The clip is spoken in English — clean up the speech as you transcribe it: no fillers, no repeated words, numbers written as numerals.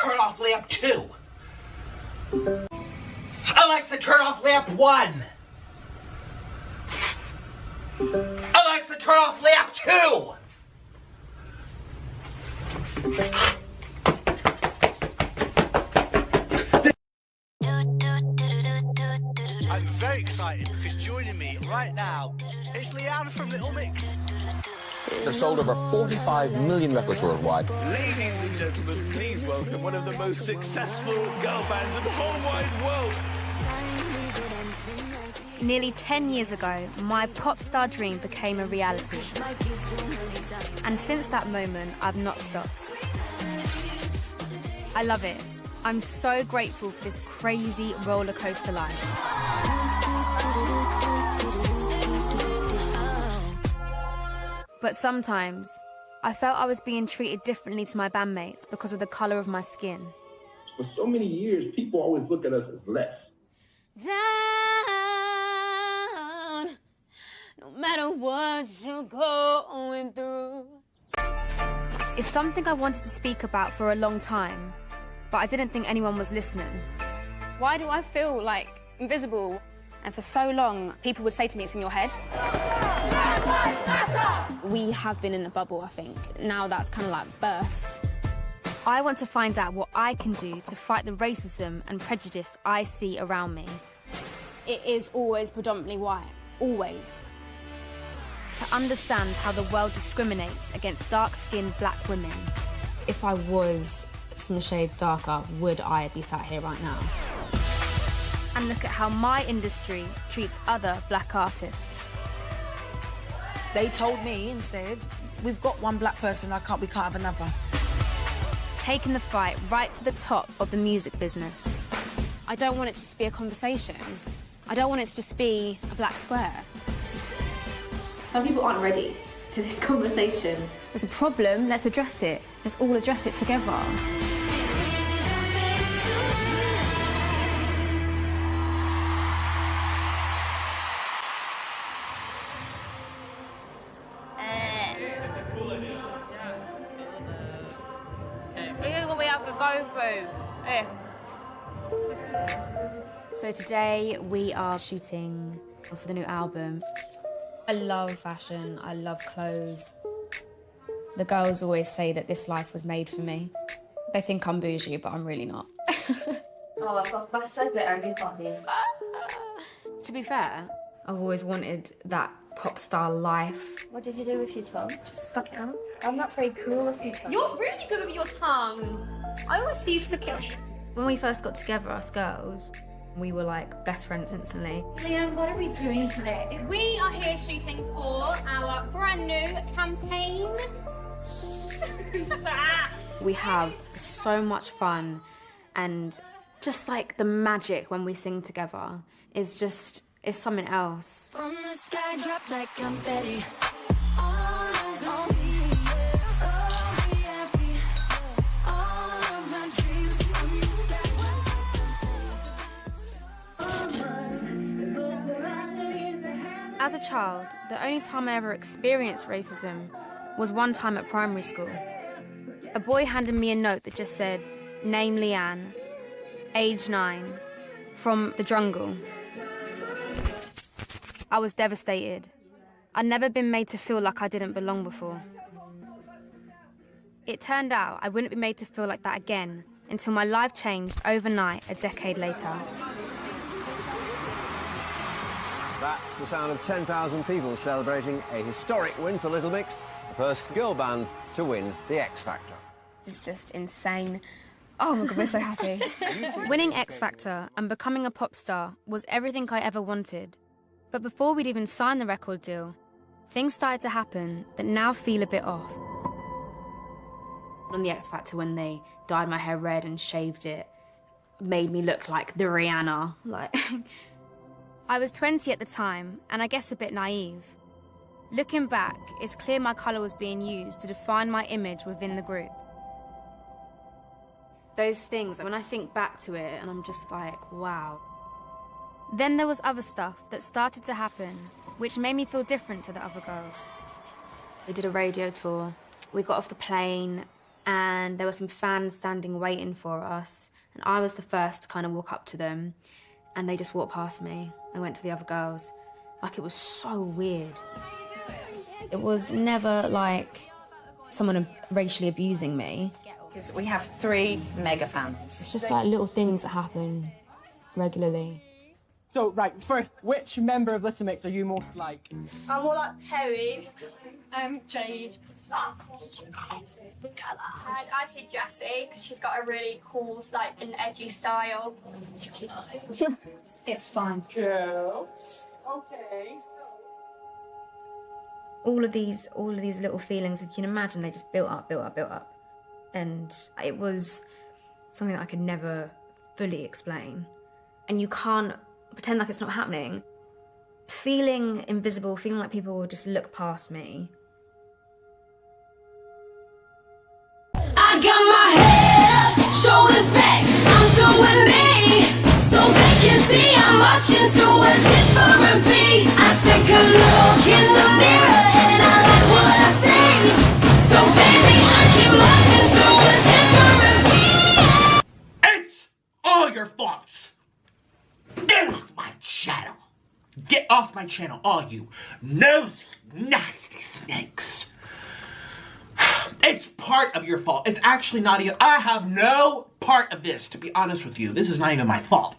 turn off lamp 2. Alexa, turn off lamp 1. Alexa, turn off lamp 2. I'm very excited because joining me right now is Leanne from Little Mix. They've sold over 45 million records worldwide. Ladies and gentlemen, please welcome one of the most successful girl bands in the whole wide world. Nearly 10 years ago, my pop star dream became a reality. And since that moment, I've not stopped. I love it. I'm so grateful for this crazy roller coaster life. But sometimes, I felt I was being treated differently to my bandmates because of the colour of my skin. For so many years, people always look at us as less. Down, no matter what you're going through. It's something I wanted to speak about for a long time, but I didn't think anyone was listening. Why do I feel like invisible? And for so long, people would say to me, it's in your head. We have been in a bubble, I think. Now that's kind of like burst. I want to find out what I can do to fight the racism and prejudice I see around me. It is always predominantly white, always. To understand how the world discriminates against dark-skinned black women. If I was some shades darker, would I be sat here right now? And look at how my industry treats other black artists. They told me and said, we've got one black person, we can't have another. Taking the fight right to the top of the music business. I don't want it to just be a conversation. I don't want it to just be a black square. Some people aren't ready to this conversation. There's a problem, let's address it. Let's all address it together. This is what we have to go through. So today we are shooting for the new album. I love fashion, I love clothes. The girls always say that this life was made for me. They think I'm bougie, but I'm really not. Oh, I've got bastard that are funny. To be fair, I've always wanted that pop star life. What did you do with your tongue? Just stuck it out? I'm not very cool with your tongue. You're really good with your tongue. I always see you stick it. When we first got together, us girls, we were like best friends instantly. Liam, what are we doing today? We are here shooting for our brand new campaign. We have so much fun, and just like the magic when we sing together is something else. From the sky, drop like confetti. All eyes on me, so VIP. All of my dreams from the sky, drop like confetti. As a child, the only time I ever experienced racism was one time at primary school. A boy handed me a note that just said, name Leanne, age 9, from the jungle. I was devastated. I'd never been made to feel like I didn't belong before. It turned out I wouldn't be made to feel like that again until my life changed overnight a decade later. That's the sound of 10,000 people celebrating a historic win for Little Mix, the first girl band to win the X Factor. It's just insane. Oh my God, we're so happy. Winning X Factor and becoming a pop star was everything I ever wanted. But before we'd even signed the record deal, things started to happen that now feel a bit off. On the X Factor, when they dyed my hair red and shaved it, made me look like the Rihanna. I was 20 at the time, and I guess a bit naive. Looking back, it's clear my colour was being used to define my image within the group. Those things, when I think back to it, and I'm just like, wow. Then there was other stuff that started to happen, which made me feel different to the other girls. We did a radio tour. We got off the plane. and there were some fans standing waiting for us, and I was the first to kind of walk up to them, and they just walked past me and went to the other girls. Like, it was so weird. It was never like someone racially abusing me. Because we have 3 mega fans. It's just like little things that happen regularly. So, right, first, which member of Little Mix are you most like? I'm more like Perry. Jade. And I'd say Jessie, because she's got a really cool, like, an edgy style. It's fine. Cool. Okay. All of these little feelings, if you can imagine, they just built up. And it was something that I could never fully explain. And you can't pretend like it's not happening. Feeling invisible, feeling like people would just look past me. I got my head up, shoulders back, I'm doing me, so they can see I'm marching to a different beat. I take a look in the mirror and I like what I see, so baby I keep marching to a different beat. It's all your faults. Get off my channel. Get off my channel, all you nosy, nasty snakes. It's part of your fault. It's actually not even, I have no part of this, to be honest with you. This is not even my fault.